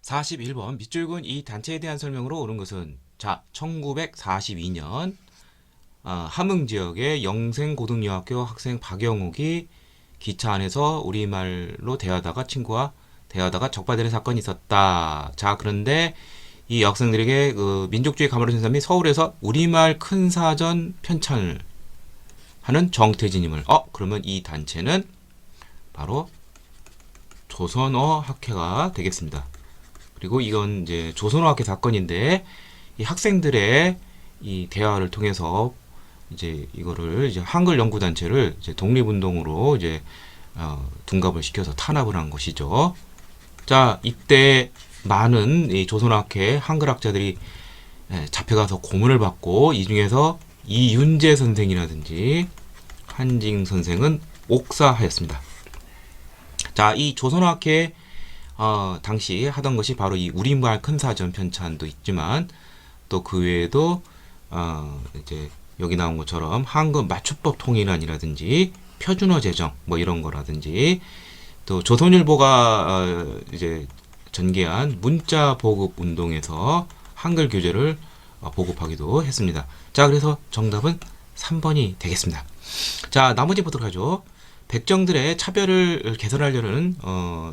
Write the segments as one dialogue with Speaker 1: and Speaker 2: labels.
Speaker 1: 41번 밑줄 근 이 단체에 대한 설명으로 옳은 것은 자 1942년 함흥 지역의 영생고등여학교 학생 박영욱이 기차 안에서 우리말로 대하다가 친구와 대하다가 적발되는 사건이 있었다. 자 그런데 이 여학생들에게 그 민족주의 가마를 준 사람이 서울에서 우리말 큰 사전 편찬을 하는 정태진임을 그러면 이 단체는 바로 조선어 학회가 되겠습니다. 그리고 이건 이제 조선어 학회 사건인데 이 학생들의 이 대화를 통해서 이제 이거를 이제 한글 연구 단체를 이제 독립운동으로 이제 둔갑을 시켜서 탄압을 한 것이죠. 자 이때 많은 이 조선어학회 한글학자들이 잡혀가서 고문을 받고 이 중에서 이윤재 선생이라든지 한징 선생은 옥사하였습니다. 자, 이 조선어학회 당시 하던 것이 바로 이 우리말 큰사전 편찬도 있지만 또 그 외에도 이제 여기 나온 것처럼 한글 맞춤법 통일안이라든지 표준어 제정 뭐 이런 거라든지 또 조선일보가 이제 전개한 문자 보급 운동에서 한글 교재를 보급하기도 했습니다. 자, 그래서 정답은 3번이 되겠습니다. 자, 나머지 보도록 하죠. 백정들의 차별을 개선하려는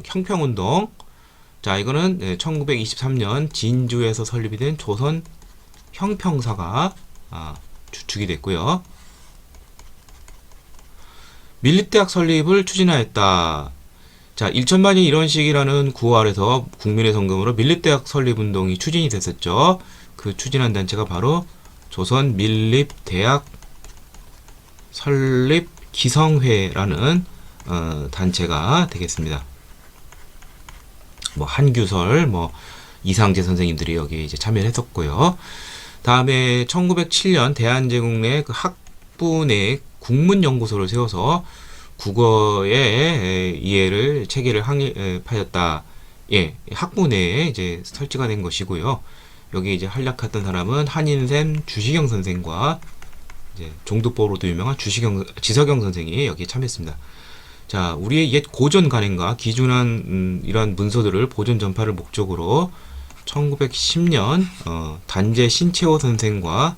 Speaker 1: 형평운동. 자, 이거는 1923년 진주에서 설립이 된 조선 형평사가 주축이 됐고요. 밀립대학 설립을 추진하였다. 자, 1천만이 이런 식이라는 구호 아래서 국민의 성금으로 밀립대학 설립운동이 추진이 됐었죠. 그 추진한 단체가 바로 조선 밀립대학 설립 기성회라는 단체가 되겠습니다. 뭐 한규설, 뭐 이상재 선생님들이 여기에 이제 참여를 했었고요. 다음에 1907년 대한제국 내 그 학부 내 국문연구소를 세워서 국어의 이해를 체계를 확립하였다. 예, 학부 내에 이제 설치가 된 것이고요. 여기 이제 활약했던 사람은 한인샘 주시경 선생과 이제 종두보로도 유명한 지석영 선생이 여기에 참여했습니다. 자, 우리의 옛 고전 간행과 기준한 이러한 문서들을 보존 전파를 목적으로 1910년 단재 신채호 선생과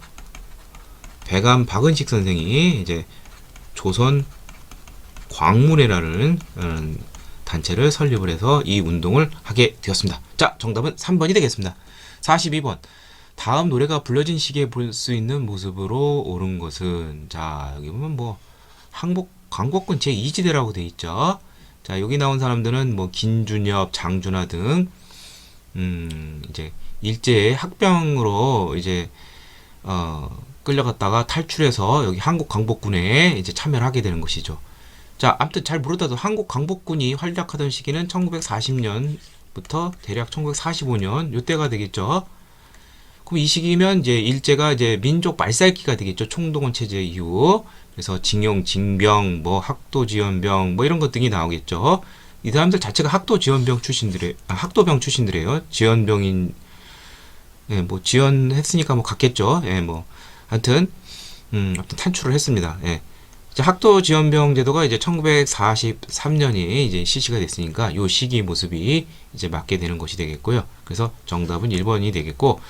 Speaker 1: 배감 박은식 선생이 이제 조선 광문회라는 단체를 설립을 해서 이 운동을 하게 되었습니다. 자, 정답은 3번이 되겠습니다. 42번. 다음 노래가 불려진 시기에 볼 수 있는 모습으로 옳은 것은 자, 여기 보면 뭐 항복 광복군 제2지대라고 돼 있죠. 자, 여기 나온 사람들은 뭐 김준엽, 장준하 등 이제 일제의 학병으로 이제 끌려갔다가 탈출해서 여기 한국 광복군에 이제 참여를 하게 되는 것이죠. 자, 아무튼 잘 모르다도 한국 광복군이 활약하던 시기는 1940년부터 대략 1945년 요때가 되겠죠. 그럼 이 시기면 이제 일제가 이제 민족 말살기가 되겠죠. 총동원 체제 이후. 그래서 징용, 징병, 뭐 학도지원병 뭐 이런 것 등이 나오겠죠. 이 사람들 자체가 학도병 출신들이에요. 지원병인 예, 뭐 지원했으니까 뭐 갔겠죠. 예, 뭐 하여튼 탈출을 했습니다. 예. 이제 학도지원병 제도가 이제 1943년이 이제 실시가 됐으니까 요 시기 모습이 이제 맞게 되는 것이 되겠고요. 그래서 정답은 1번이 되겠고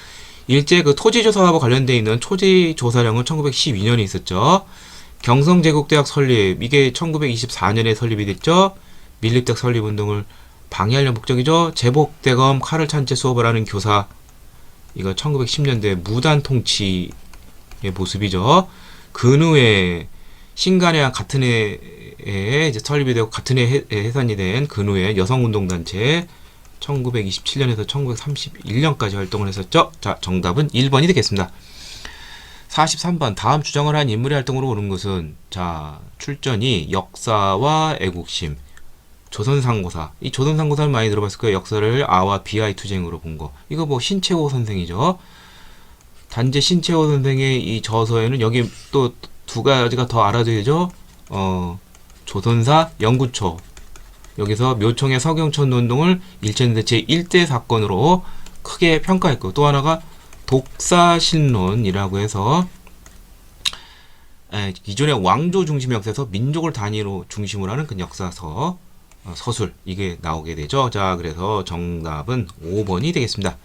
Speaker 1: 일제 그 토지조사와 관련되어 있는 토지조사령은 1912년에 있었죠. 경성제국대학 설립 이게 1924년에 설립이 됐죠. 밀립대학 설립운동을 방해하려는 목적이죠. 제복대검 칼을 찬채 수업을 하는 교사 이거 1910년대 무단 통치의 모습이죠. 근후에 신간회와 같은 해에 이제 설립이 되고 같은 해 해산이 된 근후에 여성운동단체 1927년에서 1931년까지 활동을 했었죠. 자, 정답은 1번이 되겠습니다. 43번 다음 주장을 한 인물의 활동으로 옳은 것은 자, 출전이 역사와 애국심 조선상고사 이 조선상고사는 많이 들어봤을 거예요. 역사를 아와 비아의 투쟁으로 본 거 이거 뭐 신채호 선생이죠. 단재 신채호 선생의 이 저서에는 여기 또 두 가지가 더 알아둬야죠. 조선사 연구초 여기서 묘청의 서경천 운동을 일제연대 제1대 사건으로 크게 평가했고 또 하나가 독사신론이라고 해서 기존의 왕조 중심 역사에서 민족을 단위로 중심으로 하는 그 역사서 서술 이게 나오게 되죠. 자, 그래서 정답은 5번이 되겠습니다.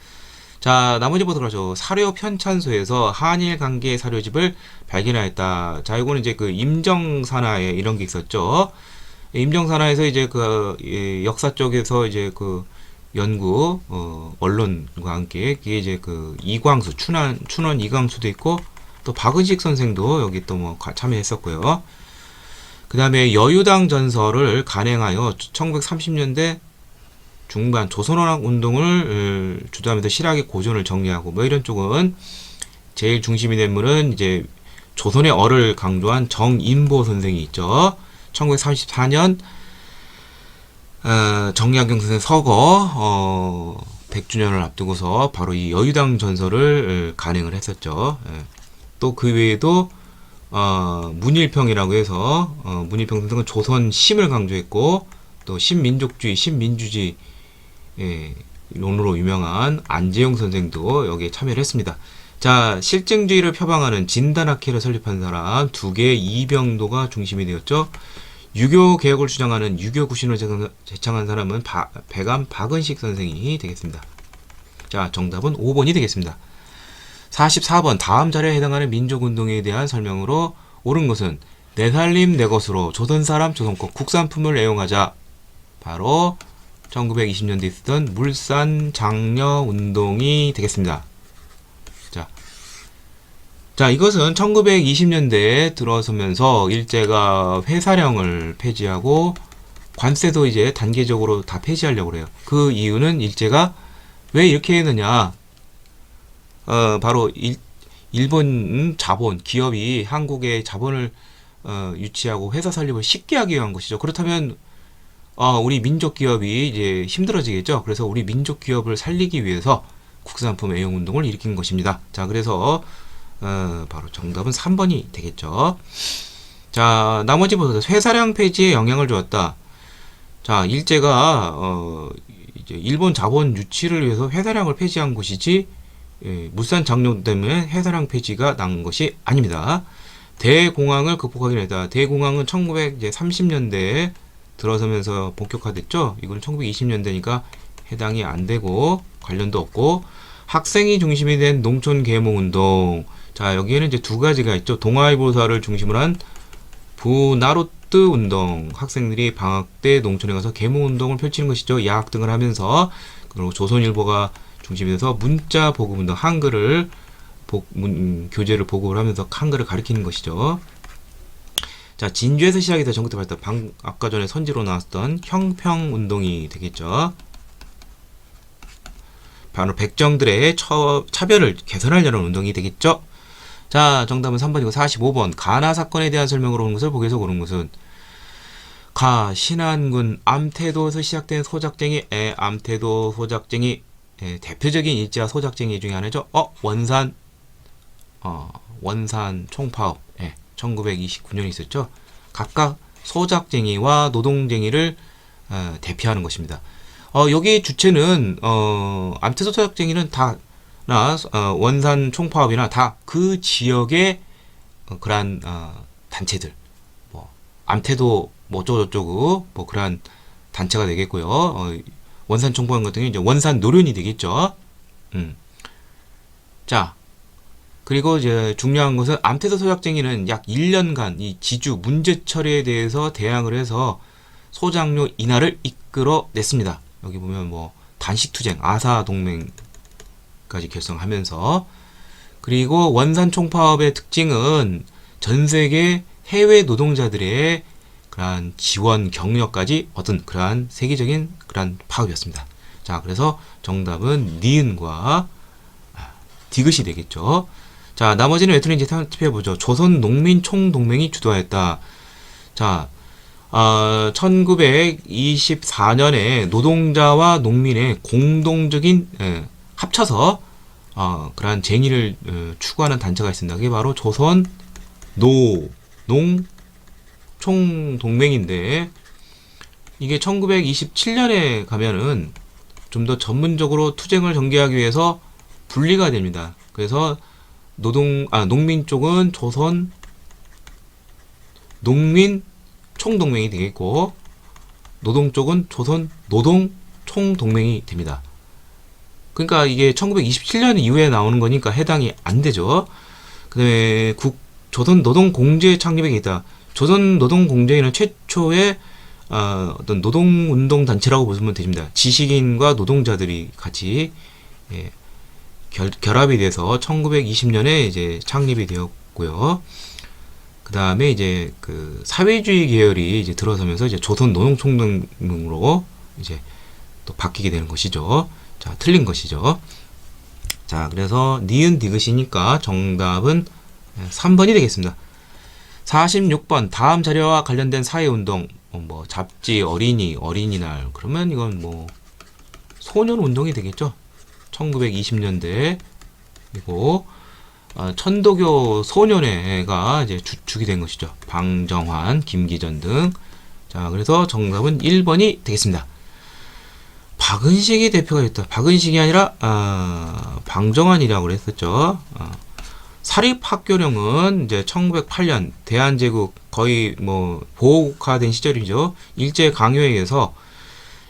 Speaker 1: 자, 나머지 보도록 하죠. 사료 편찬소에서 한일 관계 사료집을 발견하였다. 자, 이거는 이제 그 임정산하에 이런 게 있었죠. 임정산하에서 이제 역사 쪽에서 이제 그 연구 언론과 함께 그게 이제 그 이광수 춘원 이광수도 있고 또 박은식 선생도 여기 또 뭐 참여했었고요. 그 다음에 여유당 전설을 간행하여 1930년대 중반 조선어학 운동을 주도하면서 실학의 고전을 정리하고 뭐 이런 쪽은 제일 중심이 된 분은 이제 조선의 어를 강조한 정인보 선생이 있죠. 1934년 정약용 선생 서거 100주년을 앞두고서 바로 이 여유당 전설을 간행을 했었죠. 또 그 외에도 문일평이라고 해서 문일평 선생은 조선 심을 강조했고 또 신민족주의, 신민주주의 론으로 유명한 안재용 선생도 여기에 참여를 했습니다. 자, 실증주의를 표방하는 진단학회를 설립한 사람 두 개의 이병도가 중심이 되었죠. 유교 개혁을 주장하는 유교 구신을 제창한 사람은 배감 박은식 선생이 되겠습니다. 자, 정답은 5번이 되겠습니다. 44번 다음 자료에 해당하는 민족운동에 대한 설명으로 옳은 것은 내 살림 내 것으로 조선사람 조선국 국산품을 애용하자. 바로 1920년대 있었던 물산 장려 운동이 되겠습니다. 자, 이것은 1920년대에 들어서면서 일제가 회사령을 폐지하고 관세도 이제 단계적으로 다 폐지하려고 그래요. 그 이유는 일제가 왜 이렇게 했느냐? 바로 일본 자본, 기업이 한국의 자본을 유치하고 회사 설립을 쉽게 하기 위한 것이죠. 그렇다면 우리 민족 기업이 이제 힘들어지겠죠. 그래서 우리 민족 기업을 살리기 위해서 국산품 애용 운동을 일으킨 것입니다. 자, 그래서 바로 정답은 3번이 되겠죠. 자, 나머지 보세요. 회사량 폐지에 영향을 주었다. 자, 일제가 이제 일본 자본 유치를 위해서 회사량을 폐지한 것이지 물산 장려 때문에 회사량 폐지가 난 것이 아닙니다. 대공황을 극복하기 위해서 대공황은 1930년대에 들어서면서 본격화됐죠. 이거는 1920년대니까 해당이 안 되고 관련도 없고 학생이 중심이 된 농촌 계몽운동. 자, 여기에는 이제 두 가지가 있죠. 동아일보사를 중심으로 한 부나로트 운동. 학생들이 방학 때 농촌에 가서 계몽운동을 펼치는 것이죠. 야학 등을 하면서. 그리고 조선일보가 중심이 돼서 문자 보급 운동, 한글을 교재를 보급을 하면서 한글을 가리키는 것이죠. 자, 진주에서 시작해서 전국대 발달, 아까 전에 선지로 나왔던 형평 운동이 되겠죠. 바로 백정들의 차별을 개선하려는 운동이 되겠죠. 자, 정답은 3번이고 45번 가나 사건에 대한 설명으로 온 것을 보기에서 고른 것은 신안군 암태도에서 시작된 소작쟁이 암태도 소작쟁이 대표적인 일제와 소작쟁이 중에 하나죠. 원산 총파업 1929년에 있었죠. 각각 소작쟁이와 노동쟁이를 대표하는 것입니다. 여기 주체는 암태도 소작쟁이는 다나 원산 총파업이나 다 그 지역의 그러한 단체들, 뭐 암태도 뭐 어쩌고저쩌고 뭐 그러한 단체가 되겠고요. 원산 총파업 같은 경우 이제 원산 노련이 되겠죠. 자, 그리고 이제 중요한 것은 암태도 소작쟁이는 약 1년간 이 지주 문제 처리에 대해서 대항을 해서 소장료 인하를 이끌어냈습니다. 여기 보면 뭐 단식투쟁, 아사동맹까지 결성하면서 그리고 원산 총파업의 특징은 전 세계 해외 노동자들의 그러한 지원 경력까지 얻은 그러한 세계적인 그러한 파업이었습니다. 자, 그래서 정답은 니은과 디귿이 되겠죠. 자, 나머지는 웨트는지 살펴보죠. 조선 농민 총동맹이 주도하였다. 자, 1924년에 노동자와 농민의 공동적인 합쳐서 그러한 쟁의를 추구하는 단체가 있습니다. 그게 바로 조선 농 총동맹인데 이게 1927년에 가면은 좀 더 전문적으로 투쟁을 전개하기 위해서 분리가 됩니다. 그래서 농민 쪽은 조선 농민 총동맹이 되겠고 노동 쪽은 조선 노동 총동맹이 됩니다. 그러니까 이게 1927년 이후에 나오는 거니까 해당이 안 되죠. 그다음에 조선 노동 공제 창립에 있다. 조선 노동 공제에는 최초의 어떤 노동 운동 단체라고 보시면 됩니다. 지식인과 노동자들이 같이 예, 결합이 돼서 1920년에 이제 창립이 되었고요. 그 다음에 이제 그 사회주의 계열이 이제 들어서면서 이제 조선 노동총동맹으로 이제 또 바뀌게 되는 것이죠. 자, 틀린 것이죠. 자, 그래서 니은 디귿이니까 정답은 3번이 되겠습니다. 46번 다음 자료와 관련된 사회운동 뭐 잡지 어린이날 그러면 이건 뭐 소년운동이 되겠죠. 1920년대 그리고 천도교 소년회가 이제 주축이 된 것이죠. 방정환, 김기전 등. 자, 그래서 정답은 1번이 되겠습니다. 박은식이 대표가 됐다. 박은식이 아니라 방정환이라고 그랬었죠. 사립학교령은 이제 1908년 대한제국 거의 뭐 보호국화된 시절이죠. 일제 강요에 의해서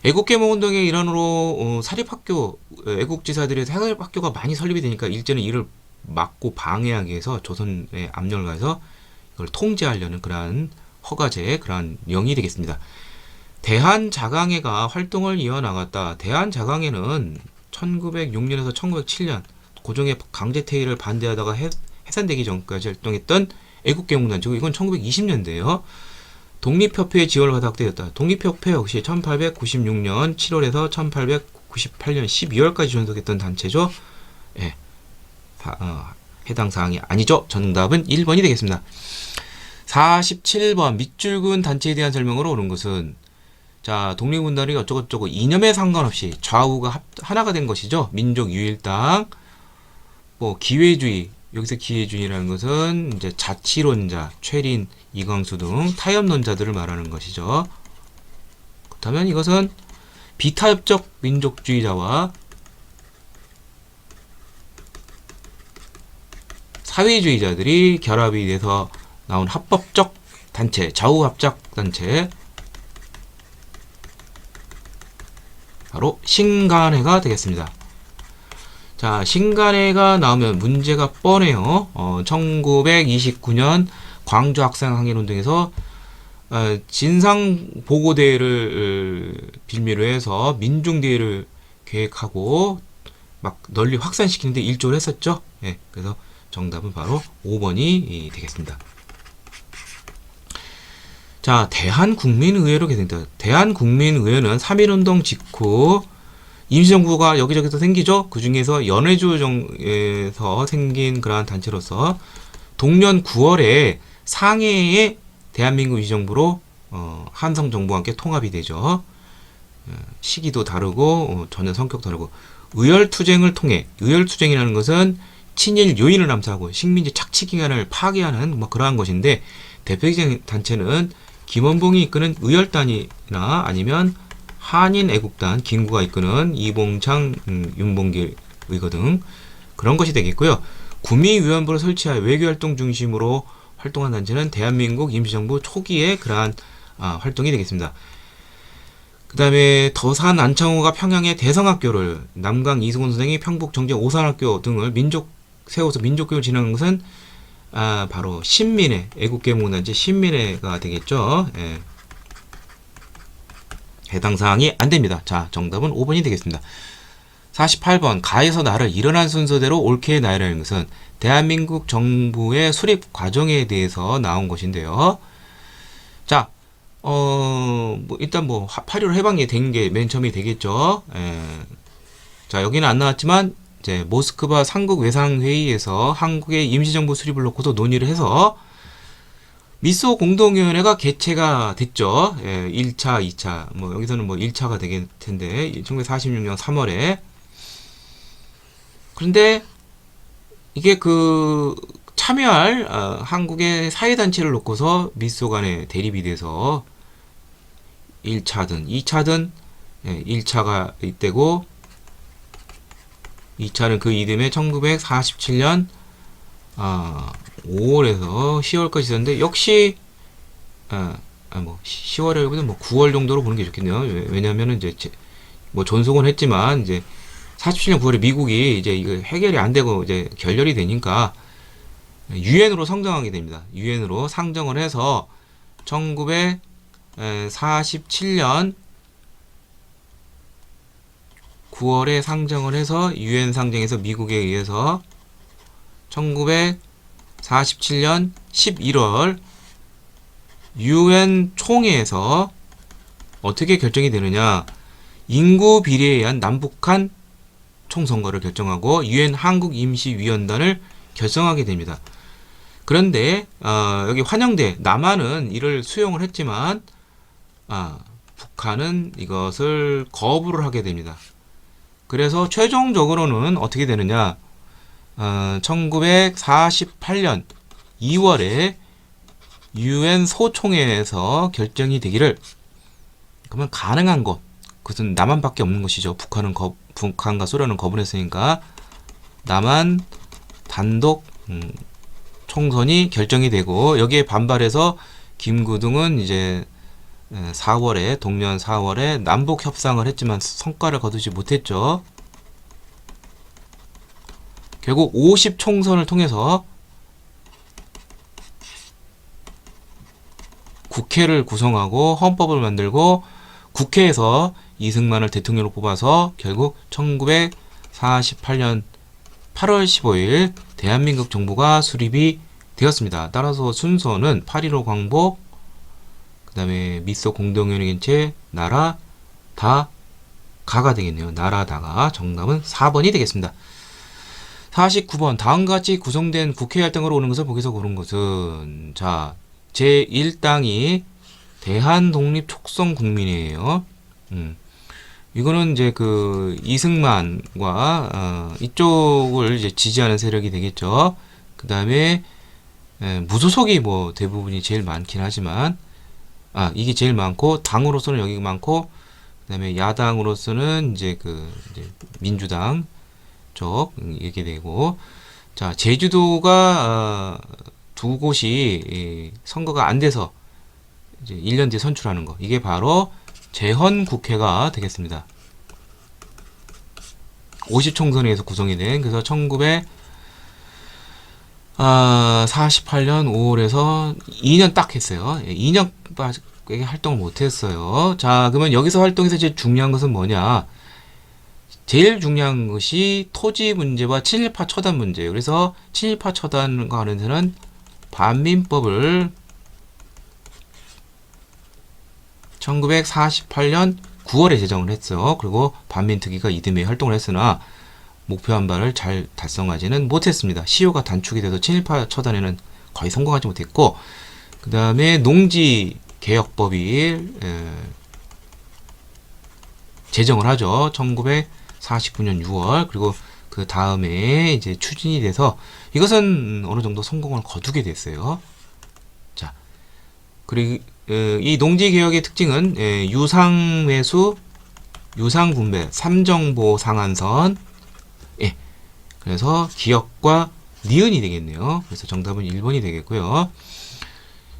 Speaker 1: 애국개몽운동의 일환으로 사립학교 애국지사들의 사립학교가 많이 설립이 되니까 일제는 이를 막고 방해하기 위해서 조선의 압력을 가해서 이걸 통제하려는 그러한 허가제 그러한 명이 되겠습니다. 대한자강회가 활동을 이어나갔다. 대한자강회는 1906년에서 1907년 고종의 강제퇴위를 반대하다가 해산되기 전까지 활동했던 애국개몽단체고 이건 1920년대예요. 독립협회의 지원을 받아 확대됐다. 독립협회 역시 1896년 7월에서 1898년 12월까지 존속했던 단체죠. 예. 해당 사항이 아니죠. 정답은 1번이 되겠습니다. 47번 밑줄근 단체에 대한 설명으로 옳은 것은 자, 독립운동이 어쩌고저쩌고 이념에 상관없이 좌우가 하나가 된 것이죠. 민족유일당 뭐 기회주의 여기서 기회주의라는 것은 이제 자치론자, 최린, 이광수 등 타협론자들을 말하는 것이죠. 그렇다면 이것은 비타협적 민족주의자와 사회주의자들이 결합이 돼서 나온 합법적 단체, 좌우합작 단체 바로 신간회가 되겠습니다. 자, 신간회가 나오면 문제가 뻔해요. 1929년 광주 학생항해운동에서 진상보고대회를 빌미로 해서 민중대회를 계획하고 막 널리 확산시키는데 일조를 했었죠. 예, 그래서 정답은 바로 5번이 되겠습니다. 자, 대한국민의회로 개정된다. 대한국민의회는 3.1운동 직후 임시정부가 여기저기서 생기죠. 그 중에서 연해주에서 생긴 그러한 단체로서 동년 9월에 상해에 대한민국 임시정부로 한성정부와 함께 통합이 되죠. 시기도 다르고 전혀 성격도 다르고 의열투쟁을 통해 의열투쟁이라는 것은 친일 요인을 암살하고 식민지 착취기관을 파괴하는 뭐 그러한 것인데 대표적인 단체는 김원봉이 이끄는 의열단이나 아니면 한인애국단 김구가 이끄는 이봉창, 윤봉길 의거 등 그런 것이 되겠고요. 구미위원부를 설치하여 외교활동 중심으로 활동한 단체는 대한민국 임시정부 초기에 그러한 활동이 되겠습니다. 그 다음에 더산 안창호가 평양의 대성학교를 남강 이승훈 선생이 평북 정제 오산학교 등을 세워서 민족교육을 진행한 것은 바로 신민회, 애국개몽단체 신민회가 되겠죠. 예. 해당 사항이 안 됩니다. 자, 정답은 5번이 되겠습니다. 48번 가에서 나를 일어난 순서대로 옳게 나열하는 것은 대한민국 정부의 수립 과정에 대해서 나온 것인데요. 자, 뭐 일단 뭐 8.15 해방이 된 게 맨 처음이 되겠죠. 예. 자, 여기는 안 나왔지만 이제 모스크바 삼국 외상회의에서 한국의 임시정부 수립을 놓고도 논의를 해서 미소 공동위원회가 개최가 됐죠. 예, 1차, 2차. 뭐 여기서는 뭐 1차가 되겠 텐데 1946년 3월에 그런데 이게 그 참여할 한국의 사회단체를 놓고서 미소 간에 대립이 돼서 1차든 2차든 1차가 이때고 2차는 그 이듬해 1947년 5월에서 10월까지 있었는데 역시 뭐 10월에보다 뭐 9월 정도로 보는 게 좋겠네요. 왜냐면은 이제 뭐 존속은 했지만 이제 47년 9월에 미국이 이제 이거 해결이 안 되고 이제 결렬이 되니까 유엔으로 상정하게 됩니다. 유엔으로 상정을 해서 1947년 9월에 상정을 해서 유엔 상정에서 미국에 의해서 1947년 11월 유엔 총회에서 어떻게 결정이 되느냐? 인구 비례에 의한 남북한 총선거를 결정하고 유엔 한국임시위원단을 결성하게 됩니다. 그런데 여기 환영대 남한은 이를 수용을 했지만 북한은 이것을 거부를 하게 됩니다. 그래서 최종적으로는 어떻게 되느냐? 1948년 2월에 유엔 소총회에서 결정이 되기를, 그러면 가능한 것, 그것은 남한밖에 없는 것이죠. 북한과 소련은 거부를 했으니까 남한 단독 총선이 결정이 되고, 여기에 반발해서 김구둥은 이제 4월에 동년 4월에 남북 협상을 했지만 성과를 거두지 못했죠. 결국 50 총선을 통해서 국회를 구성하고 헌법을 만들고 국회에서 이승만을 대통령으로 뽑아서 결국 1948년 8월 15일 대한민국 정부가 수립이 되었습니다. 따라서 순서는 8.15 광복, 그 다음에 미소 공동연맹인체 나라다가가 되겠네요. 나라다가. 정답은 4번이 되겠습니다. 49번 다음과 같이 구성된 국회 할당으로 오는 것을 보기에서 고른 것은, 자, 제1당이 대한독립촉성국민이에요. 이거는 이제 그 이승만과 이쪽을 이제 지지하는 세력이 되겠죠. 그 다음에 무소속이 뭐 대부분이 제일 많긴 하지만 이게 제일 많고, 당으로서는 여기 많고, 그 다음에 야당으로서는 이제 이제 민주당 쪽 이렇게 되고, 자, 제주도가 두 곳이 선거가 안 돼서 이제 1년 뒤에 선출하는 거, 이게 바로 재헌국회가 되겠습니다. 50총선에서 구성이 된, 그래서 1948년 5월에서 2년 딱 했어요. 2년밖에 활동을 못했어요. 자, 그러면 여기서 활동해서 제일 중요한 것은 뭐냐? 제일 중요한 것이 토지 문제와 친일파 처단 문제예요. 그래서 친일파 처단과 관련해서는 반민법을 1948년 9월에 제정을 했어요. 그리고 반민특위가 이듬해 활동을 했으나 목표한 바를 잘 달성하지는 못했습니다. 시효가 단축이 돼서 친일파 처단에는 거의 성공하지 못했고, 그 다음에 농지개혁법이 제정을 하죠. 1949년 6월. 그리고 그 다음에 이제 추진이 돼서 이것은 어느 정도 성공을 거두게 됐어요. 자, 그리고 이 농지개혁의 특징은 유상매수, 유상분배, 삼정보 상한선. 그래서 기역과 니은이 되겠네요. 그래서 정답은 1번이 되겠고요.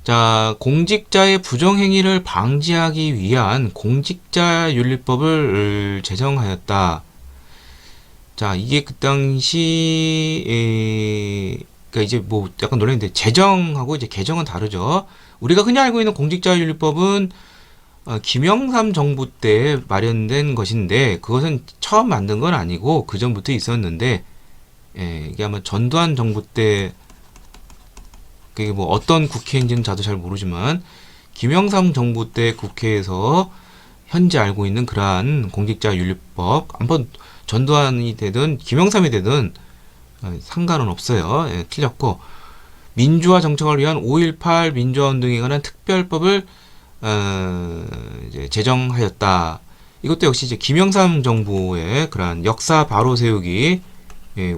Speaker 1: 자, 공직자의 부정행위를 방지하기 위한 공직자윤리법을 제정하였다. 자, 이게 그 당시 그러니까 이제 뭐 약간 논란인데, 제정하고 이제 개정은 다르죠. 우리가 흔히 알고 있는 공직자윤리법은 김영삼 정부 때 마련된 것인데, 그것은 처음 만든 건 아니고 그 전부터 있었는데, 이게 아마 전두환 정부 때, 그게 뭐 어떤 국회인지는 저도 잘 모르지만 김영삼 정부 때 국회에서 현재 알고 있는 그러한 공직자윤리법, 한번 전두환이 되든 김영삼이 되든 상관은 없어요. 틀렸고, 민주화 정착을 위한 5.18 민주화운동에 관한 특별법을 이제 제정하였다. 이것도 역시 이제 김영삼 정부의 그러한 역사 바로 세우기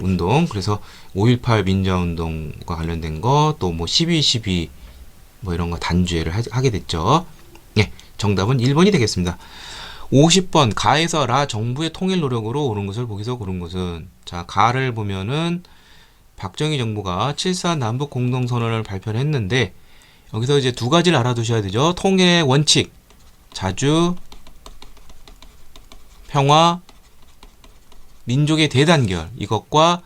Speaker 1: 운동, 그래서 5.18 민주화운동과 관련된 거, 또 뭐 12.12 뭐 이런 거 단죄를 하게 됐죠. 정답은 1번이 되겠습니다. 50번 가에서 라 정부의 통일 노력으로 오른 것을 보기서 고른 것은, 자, 가를 보면은 박정희 정부가 7.4 남북 공동선언을 발표를 했는데, 여기서 이제 두 가지를 알아두셔야 되죠. 통일의 원칙, 자주, 평화, 민족의 대단결, 이것과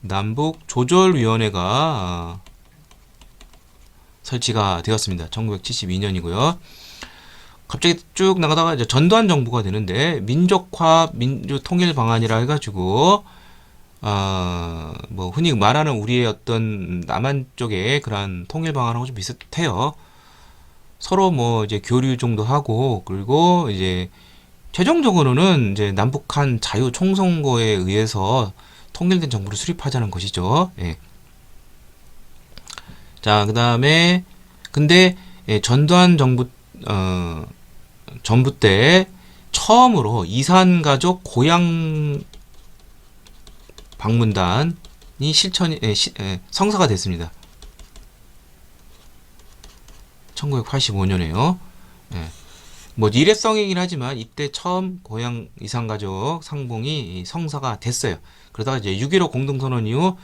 Speaker 1: 남북 조절위원회가 설치가 되었습니다. 1972년이고요. 갑자기 쭉 나가다가 이제 전두환 정부가 되는데 민족화, 민족 통일 방안이라 해가지고 뭐 흔히 말하는 우리의 어떤 남한 쪽의 그런 통일 방안하고 좀 비슷해요. 서로 뭐 이제 교류 정도 하고, 그리고 이제 최종적으로는 이제 남북한 자유 총선거에 의해서 통일된 정부를 수립하자는 것이죠. 예. 자, 그다음에 근데 전두환 정부 정부 때 처음으로 이산가족 고향 방문단이 성사가 됐습니다. 1985년에요. 예. 뭐 일회성이긴 하지만 이때 처음 고향 이산가족 상봉이 성사가 됐어요. 그러다가 이제 6.15 공동선언 이후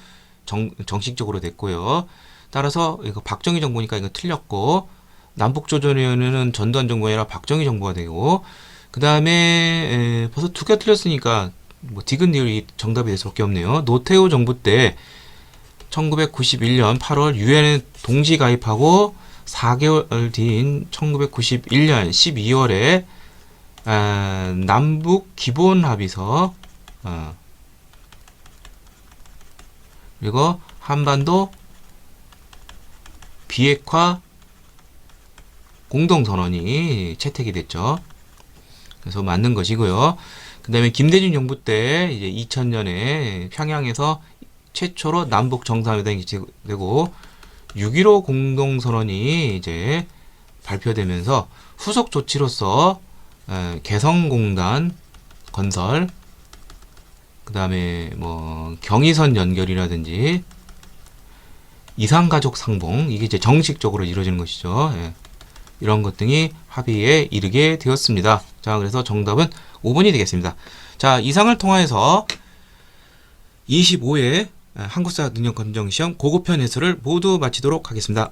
Speaker 1: 정식적으로 됐고요. 따라서 이거 박정희 정부니까 이거 틀렸고, 남북조선위원회는 전두환 정부가 아니라 박정희 정부가 되고, 그 다음에 벌써 두 개 틀렸으니까 뭐 디귿리을이 정답이 될 수밖에 없네요. 노태우 정부 때 1991년 8월 유엔에 동시 가입하고 4개월 뒤인 1991년 12월에 남북 기본 합의서, 그리고 한반도 비핵화 공동선언이 채택이 됐죠. 그래서 맞는 것이고요. 그 다음에 김대중 정부 때 이제 2000년에 평양에서 최초로 남북 정상회담이 되고 6.15 공동선언이 이제 발표되면서 후속 조치로서 개성공단 건설, 그 다음에 뭐 경의선 연결이라든지 이산가족 상봉, 이게 이제 정식적으로 이루어지는 것이죠. 예. 이런 것 등이 합의에 이르게 되었습니다. 자, 그래서 정답은 5번이 되겠습니다. 자, 이상을 통하여서 25회 한국사 능력 검정 시험 고급편 해설을 모두 마치도록 하겠습니다.